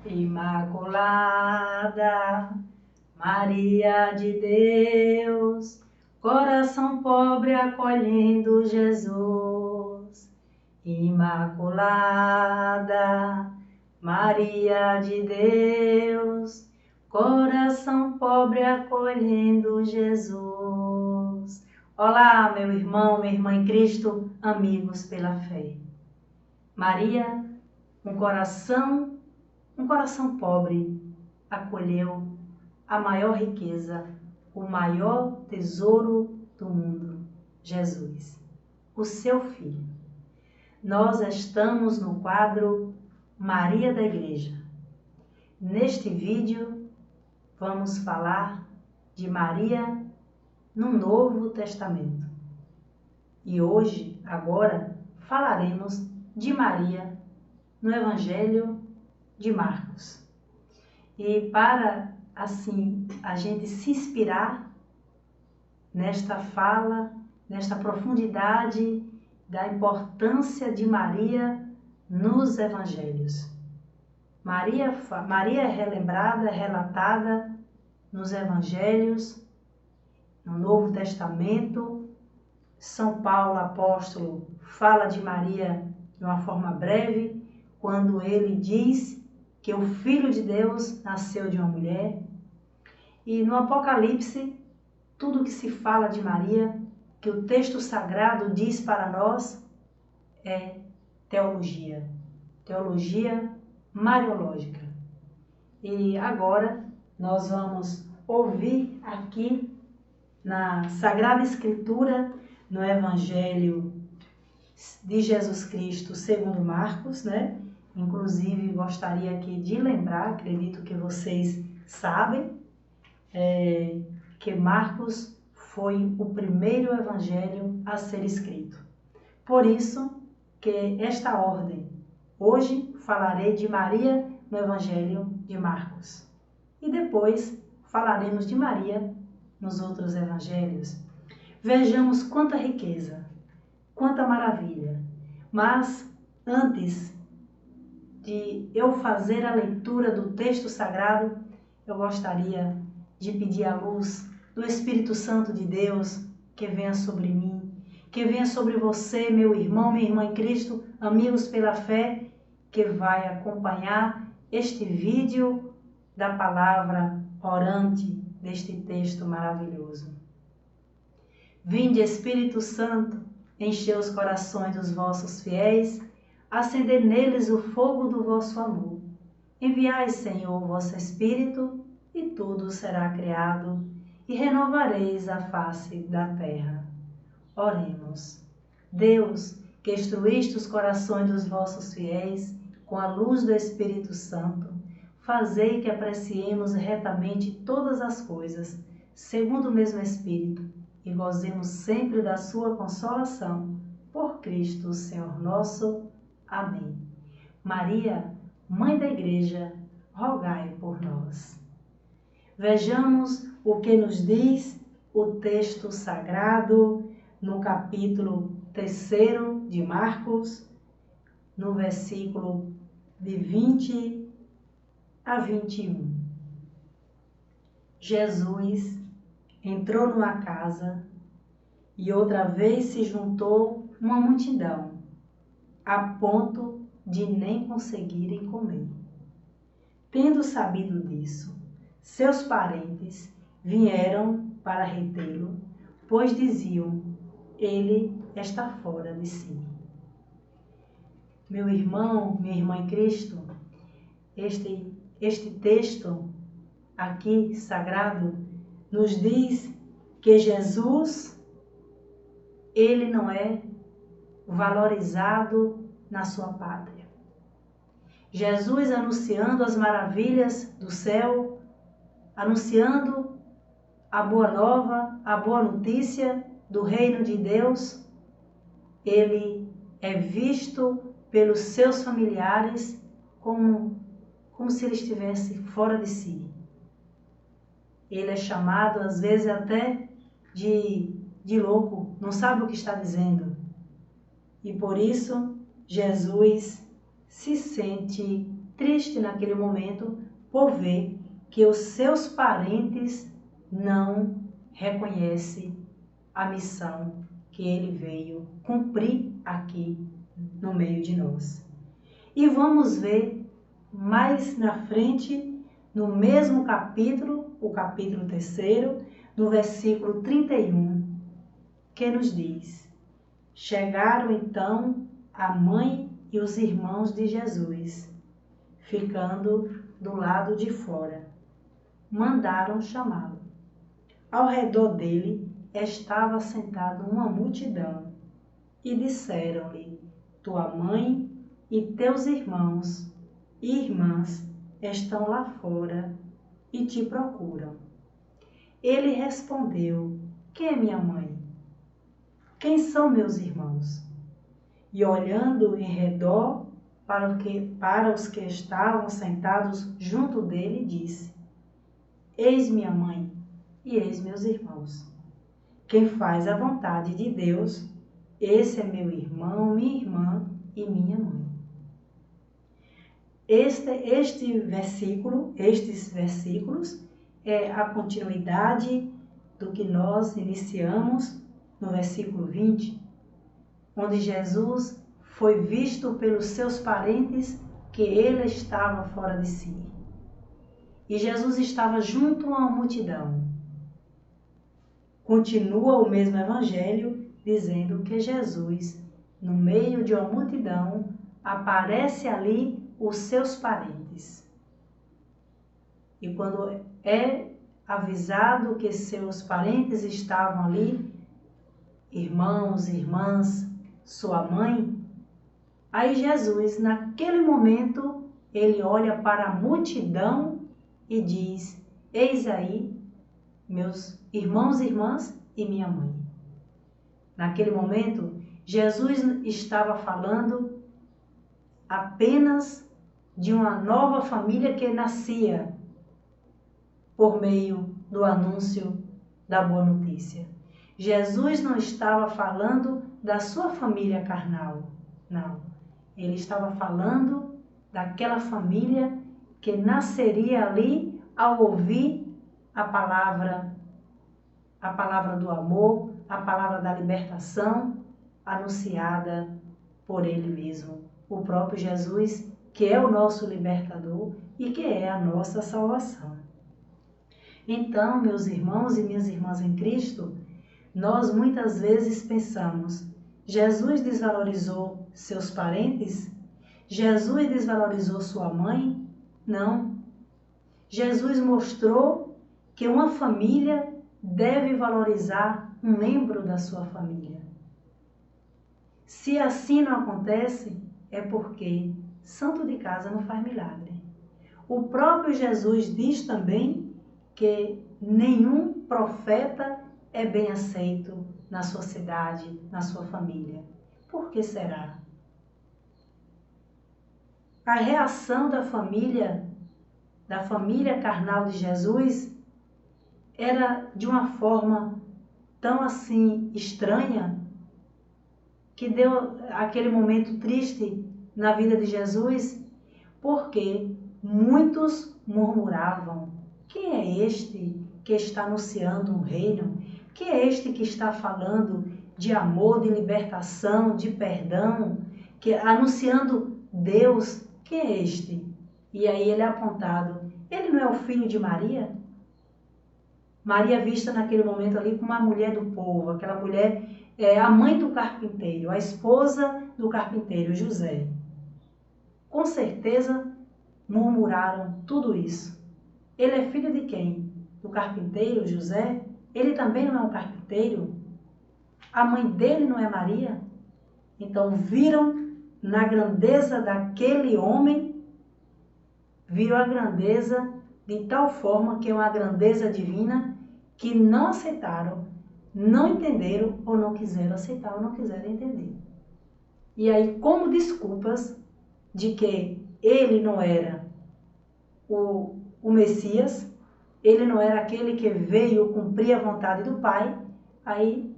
Imaculada, Maria de Deus, coração pobre acolhendo Jesus. Imaculada, Maria de Deus, coração pobre acolhendo Jesus. Olá, meu irmão, minha irmã em Cristo, amigos pela fé. Maria, um coração pobre, acolheu a maior riqueza, o maior tesouro do mundo, Jesus, o seu Filho. Nós estamos no quadro Maria da Igreja. Neste vídeo, vamos falar de Maria no Novo Testamento. E hoje, agora, falaremos de Maria no Evangelho de Marcos. E para, assim, a gente se inspirar nesta fala, nesta profundidade da importância de Maria nos Evangelhos. Maria é relembrada, relatada nos Evangelhos, no Novo Testamento. São Paulo, apóstolo, fala de Maria de uma forma breve, quando ele diz que o Filho de Deus nasceu de uma mulher. E no Apocalipse, tudo que se fala de Maria, que o texto sagrado diz para nós, é teologia. Teologia mariológica. E agora nós vamos ouvir aqui na Sagrada Escritura, no Evangelho de Jesus Cristo segundo Marcos, né? Inclusive, gostaria aqui de lembrar, acredito que vocês sabem, que Marcos foi o primeiro evangelho a ser escrito. Por isso que esta ordem. Hoje falarei de Maria no Evangelho de Marcos. E depois falaremos de Maria nos outros evangelhos. Vejamos quanta riqueza, quanta maravilha. Mas antes de eu fazer a leitura do texto sagrado, eu gostaria de pedir a luz do Espírito Santo de Deus que venha sobre mim, que venha sobre você, meu irmão, minha irmã em Cristo, amigos pela fé, que vai acompanhar este vídeo da palavra orante deste texto maravilhoso. Vinde, Espírito Santo, encher os corações dos vossos fiéis, acender neles o fogo do vosso amor. Enviai, Senhor, o vosso Espírito, e tudo será criado, e renovareis a face da terra. Oremos. Deus, que instruíste os corações dos vossos fiéis com a luz do Espírito Santo, fazei que apreciemos retamente todas as coisas, segundo o mesmo Espírito, e gozemos sempre da sua consolação. Por Cristo, Senhor nosso. Amém. Maria, Mãe da Igreja, rogai por nós. Vejamos o que nos diz o texto sagrado no capítulo 3 de Marcos, no versículo de 20 a 21. Jesus entrou numa casa e outra vez se juntou uma multidão, a ponto de nem conseguirem comer. Tendo sabido disso, seus parentes vieram para retê-lo, pois diziam: ele está fora de si. Meu irmão, minha irmã em Cristo, este texto aqui sagrado nos diz que Jesus, ele não é valorizado na sua pátria. Jesus anunciando as maravilhas do céu, anunciando a boa nova, a boa notícia do reino de Deus, ele é visto pelos seus familiares como se ele estivesse fora de si. Ele é chamado, às vezes, até de louco, não sabe o que está dizendo. E por isso, Jesus se sente triste naquele momento por ver que os seus parentes não reconhecem a missão que ele veio cumprir aqui no meio de nós. E vamos ver mais na frente, no mesmo capítulo, o capítulo 3, no versículo 31, que nos diz: chegaram então a mãe e os irmãos de Jesus, ficando do lado de fora. Mandaram chamá-lo. Ao redor dele estava sentada uma multidão, e disseram-lhe: tua mãe e teus irmãos e irmãs estão lá fora e te procuram. Ele respondeu: quem é minha mãe? Quem são meus irmãos? E olhando em redor para os que estavam sentados junto dele, disse: eis minha mãe e eis meus irmãos. Quem faz a vontade de Deus, esse é meu irmão, minha irmã e minha mãe. Estes versículos é a continuidade do que nós iniciamos no versículo 20, onde Jesus foi visto pelos seus parentes que ele estava fora de si. E Jesus estava junto a uma multidão. Continua o mesmo evangelho dizendo que Jesus, no meio de uma multidão, aparece ali os seus parentes. E quando é avisado que seus parentes estavam ali, irmãos, irmãs, sua mãe, aí Jesus, naquele momento, ele olha para a multidão e diz: eis aí meus irmãos e irmãs e minha mãe. Naquele momento, Jesus estava falando apenas de uma nova família que nascia por meio do anúncio da boa notícia. Jesus não estava falando da sua família carnal, não. Ele estava falando daquela família que nasceria ali ao ouvir a palavra do amor, a palavra da libertação anunciada por ele mesmo, o próprio Jesus, que é o nosso libertador e que é a nossa salvação. Então, meus irmãos e minhas irmãs em Cristo, nós muitas vezes pensamos: Jesus desvalorizou seus parentes? Jesus desvalorizou sua mãe? Não. Jesus mostrou que uma família deve valorizar um membro da sua família. Se assim não acontece, é porque santo de casa não faz milagre. O próprio Jesus diz também que nenhum profeta é bem aceito na sociedade, na sua família. Por que será? A reação da família carnal de Jesus era de uma forma tão assim estranha, que deu aquele momento triste na vida de Jesus, porque muitos murmuravam: quem é este que está anunciando um reino? Quem é este que está falando de amor, de libertação, de perdão, anunciando Deus? Quem é este? E aí ele é apontado: ele não é o filho de Maria? Maria vista naquele momento ali como uma mulher do povo, aquela mulher, a mãe do carpinteiro, a esposa do carpinteiro, José. Com certeza murmuraram tudo isso. Ele é filho de quem? Do carpinteiro, José? Ele também não é um carpinteiro? A mãe dele não é Maria? Então viram na grandeza daquele homem, viram a grandeza de tal forma que é uma grandeza divina, que não aceitaram, não entenderam ou não quiseram aceitar ou não quiseram entender. E aí, como desculpas de que ele não era o Messias, ele não era aquele que veio cumprir a vontade do Pai, aí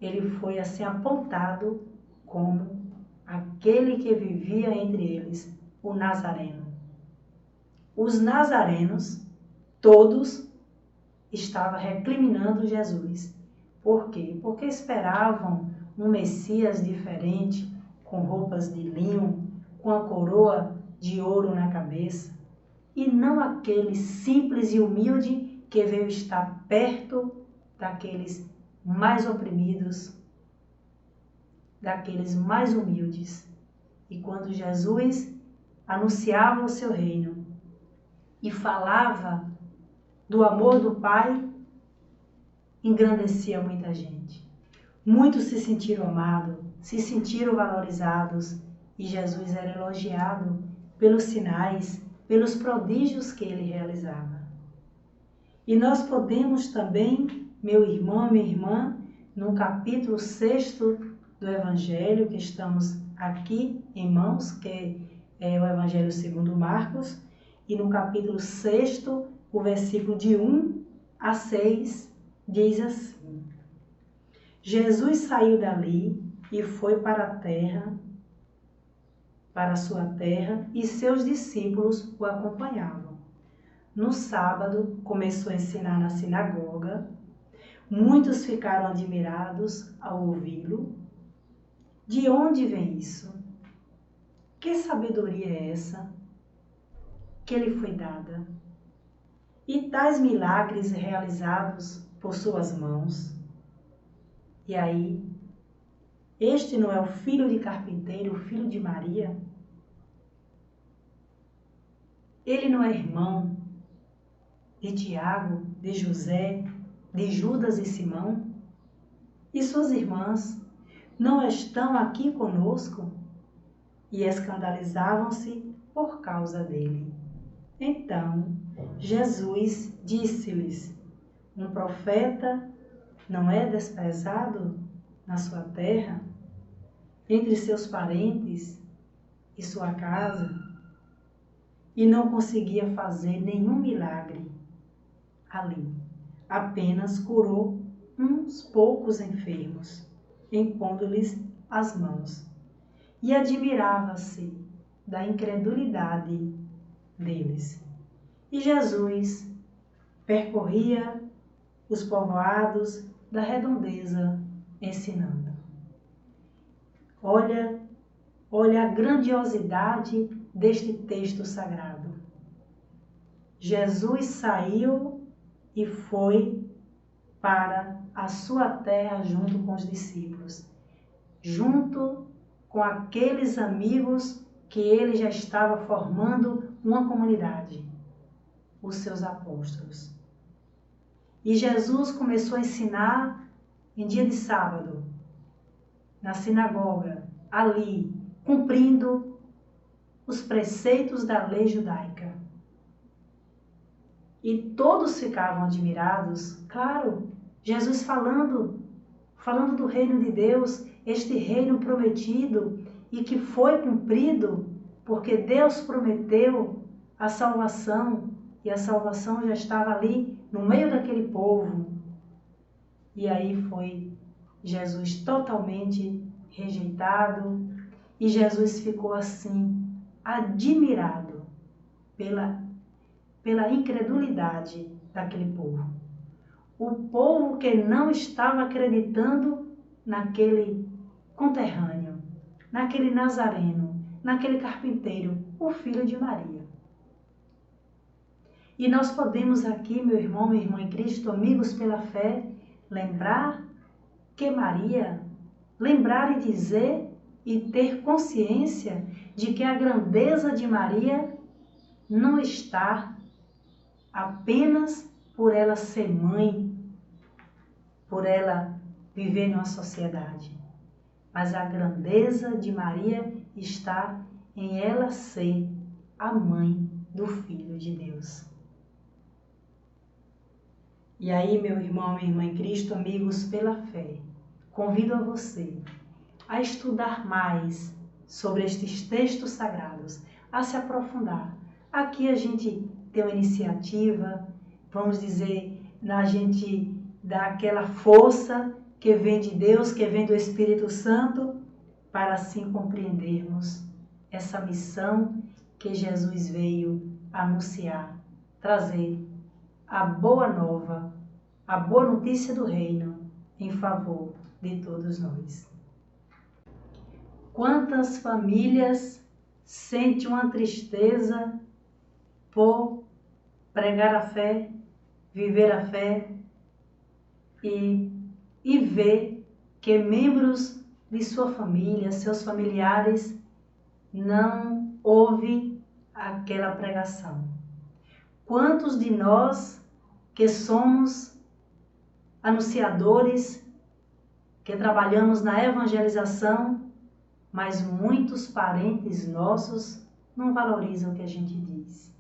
ele foi assim apontado como aquele que vivia entre eles, o Nazareno. os nazarenos, todos, estavam recriminando Jesus. Por quê? Porque esperavam um Messias diferente, com roupas de linho, com a coroa de ouro na cabeça, e não aquele simples e humilde que veio estar perto daqueles mais oprimidos, daqueles mais humildes. E quando Jesus anunciava o seu reino e falava do amor do Pai, engrandecia muita gente. Muitos se sentiram amados, se sentiram valorizados, e Jesus era elogiado pelos sinais, pelos prodígios que ele realizava. E nós podemos também, meu irmão, minha irmã, no capítulo 6 do Evangelho, que estamos aqui em mãos, que é o Evangelho segundo Marcos, e no capítulo 6, o versículo de 1 a 6, diz assim: Jesus saiu dali e foi para a terra, para a sua terra, e seus discípulos o acompanhavam. No sábado, começou a ensinar na sinagoga. Muitos ficaram admirados ao ouvi-lo. De onde vem isso? Que sabedoria é essa que lhe foi dada? E tais milagres realizados por suas mãos? E aí, este não é o filho de carpinteiro, o filho de Maria? Ele não é irmão de Tiago, de José, de Judas e Simão? E suas irmãs não estão aqui conosco? E escandalizavam-se por causa dele. Então, Jesus disse-lhes: um profeta não é desprezado na sua terra, entre seus parentes e sua casa? E não conseguia fazer nenhum milagre ali. Apenas curou uns poucos enfermos, impondo-lhes as mãos. E admirava-se da incredulidade deles. E Jesus percorria os povoados da redondeza ensinando. Olha a grandiosidade deste texto sagrado. Jesus saiu e foi para a sua terra junto com os discípulos, junto com aqueles amigos que ele já estava formando uma comunidade, os seus apóstolos. E Jesus começou a ensinar em dia de sábado, na sinagoga, ali, cumprindo os preceitos da lei judaica. E todos ficavam admirados, claro, Jesus falando do reino de Deus, este reino prometido e que foi cumprido, porque Deus prometeu a salvação, e a salvação já estava ali no meio daquele povo. E aí foi Jesus totalmente rejeitado, e Jesus ficou assim, admirado pela incredulidade daquele povo. O povo que não estava acreditando naquele conterrâneo, naquele nazareno, naquele carpinteiro, o filho de Maria. E nós podemos aqui, meu irmão, minha irmã em Cristo, amigos pela fé, lembrar que Maria, lembrar e dizer e ter consciência de que a grandeza de Maria não está apenas por ela ser mãe, por ela viver numa sociedade, mas a grandeza de Maria está em ela ser a mãe do Filho de Deus. E aí, meu irmão, minha irmã em Cristo, amigos pela fé, convido a você a estudar mais sobre estes textos sagrados, a se aprofundar. Aqui a gente tem uma iniciativa, vamos dizer, a gente dá aquela força que vem de Deus, que vem do Espírito Santo, para assim compreendermos essa missão que Jesus veio anunciar, trazer a boa nova, a boa notícia do reino em favor de todos nós. Quantas famílias sentem uma tristeza por pregar a fé, viver a fé e ver que membros de sua família, seus familiares, não ouvem aquela pregação. Quantos de nós que somos anunciadores, que trabalhamos na evangelização, mas muitos parentes nossos não valorizam o que a gente diz,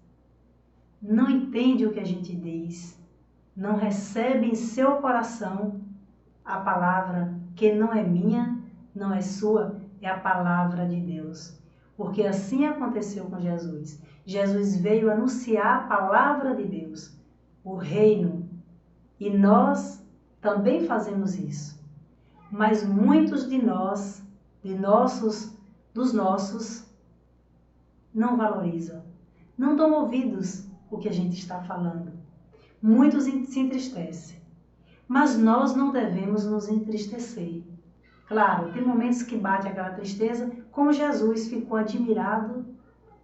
não entendem o que a gente diz, não recebem em seu coração a palavra que não é minha, não é sua, é a palavra de Deus. Porque assim aconteceu com Jesus. Jesus veio anunciar a palavra de Deus, o reino, e nós também fazemos isso. Mas muitos de nós, dos nossos, não valorizam, não dão ouvidos o que a gente está falando. Muitos se entristecem, mas nós não devemos nos entristecer. Claro, tem momentos que bate aquela tristeza, como Jesus ficou admirado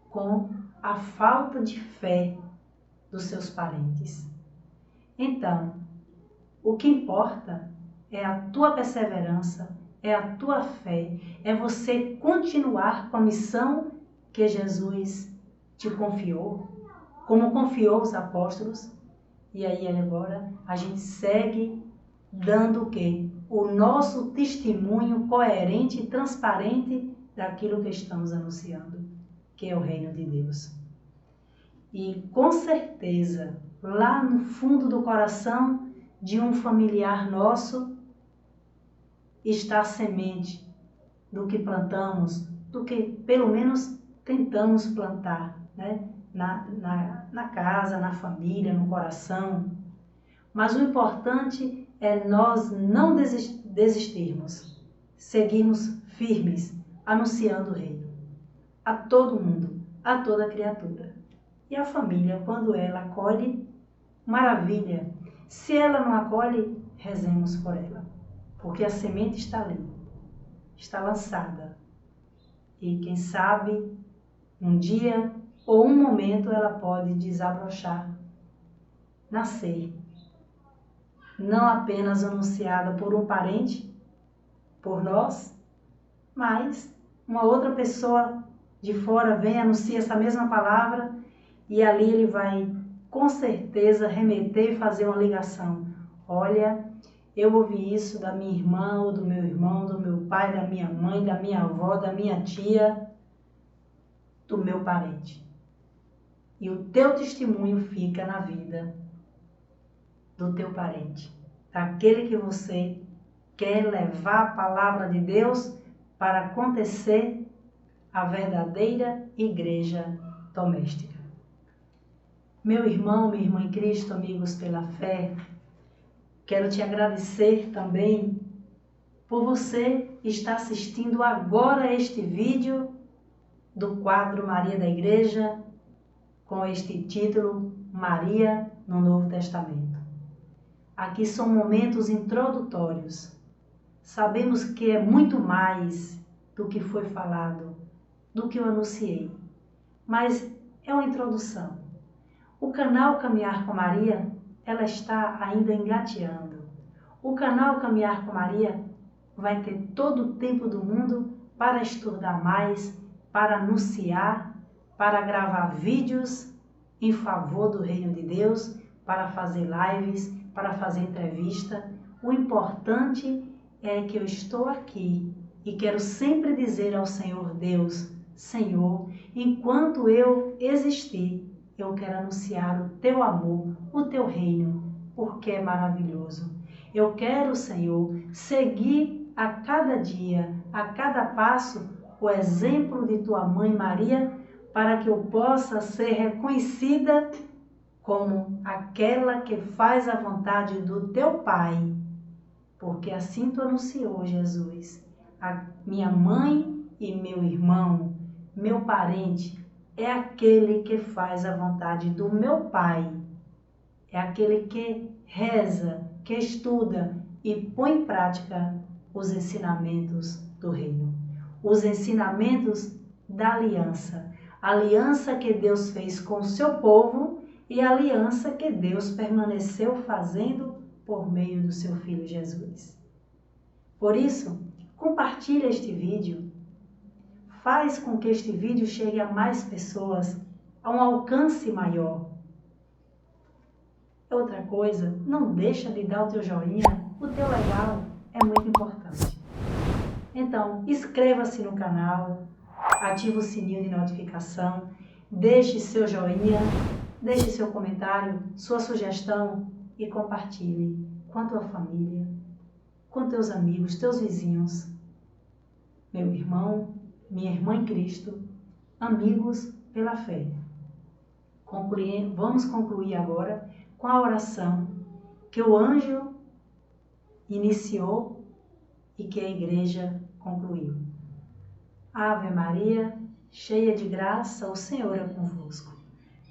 com a falta de fé dos seus parentes. Então, o que importa é a tua perseverança, é a tua fé, é você continuar com a missão que Jesus te confiou, como confiou os apóstolos. E aí agora a gente segue dando o quê? O nosso testemunho coerente e transparente daquilo que estamos anunciando, que é o reino de Deus. E com certeza, lá no fundo do coração de um familiar nosso, está a semente do que plantamos, do que pelo menos tentamos plantar, né? Na casa, na família, no coração. Mas o importante é nós não desistirmos, seguirmos firmes, anunciando o reino a todo mundo, a toda criatura. E a família, quando ela acolhe, maravilha. Se ela não acolhe, rezemos por ela, porque a semente está ali, está lançada. E quem sabe, um dia ou um momento ela pode desabrochar, nascer. Não apenas anunciada por um parente, por nós, mas uma outra pessoa de fora vem e anuncia essa mesma palavra e ali ele vai com certeza remeter e fazer uma ligação. Olha, eu ouvi isso da minha irmã, ou do meu irmão, do meu pai, da minha mãe, da minha avó, da minha tia, do meu parente. E o teu testemunho fica na vida do teu parente, daquele que você quer levar a palavra de Deus para acontecer a verdadeira igreja doméstica. Meu irmão, minha irmã em Cristo, amigos pela fé, quero te agradecer também por você estar assistindo agora este vídeo do quadro Maria da Igreja, com este título, Maria no Novo Testamento. Aqui são momentos introdutórios. Sabemos que é muito mais do que foi falado, do que eu anunciei, mas é uma introdução. O canal Caminhar com Maria, ela está ainda engateando. O canal Caminhar com Maria vai ter todo o tempo do mundo para estudar mais, para anunciar, para gravar vídeos em favor do reino de Deus, para fazer lives, para fazer entrevista. O importante é que eu estou aqui e quero sempre dizer ao Senhor Deus, Senhor, enquanto eu existir, eu quero anunciar o teu amor, o teu reino, porque é maravilhoso. Eu quero, Senhor, seguir a cada dia, a cada passo, o exemplo de tua mãe Maria, para que eu possa ser reconhecida como aquela que faz a vontade do teu Pai, porque assim tu anunciou, Jesus. A minha mãe e meu irmão, meu parente, é aquele que faz a vontade do meu Pai. É aquele que reza, que estuda e põe em prática os ensinamentos do reino. Os ensinamentos da aliança. A aliança que Deus fez com o seu povo e a aliança que Deus permaneceu fazendo por meio do seu Filho Jesus. Por isso, compartilhe este vídeo. Faz com que este vídeo chegue a mais pessoas, a um alcance maior. Outra coisa, não deixa de dar o teu joinha, o teu legal é muito importante. Então, inscreva-se no canal, ative o sininho de notificação, deixe seu joinha, deixe seu comentário, sua sugestão e compartilhe com a tua família, com teus amigos, teus vizinhos, meu irmão, minha irmã em Cristo, amigos pela fé. Vamos concluir agora com a oração que o anjo iniciou e que a igreja concluiu. Ave Maria, cheia de graça, o Senhor é convosco.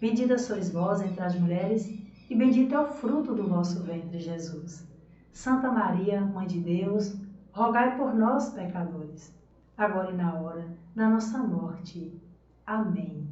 Bendita sois vós entre as mulheres e bendito é o fruto do vosso ventre, Jesus. Santa Maria, Mãe de Deus, rogai por nós, pecadores, agora e na hora da nossa morte. Amém.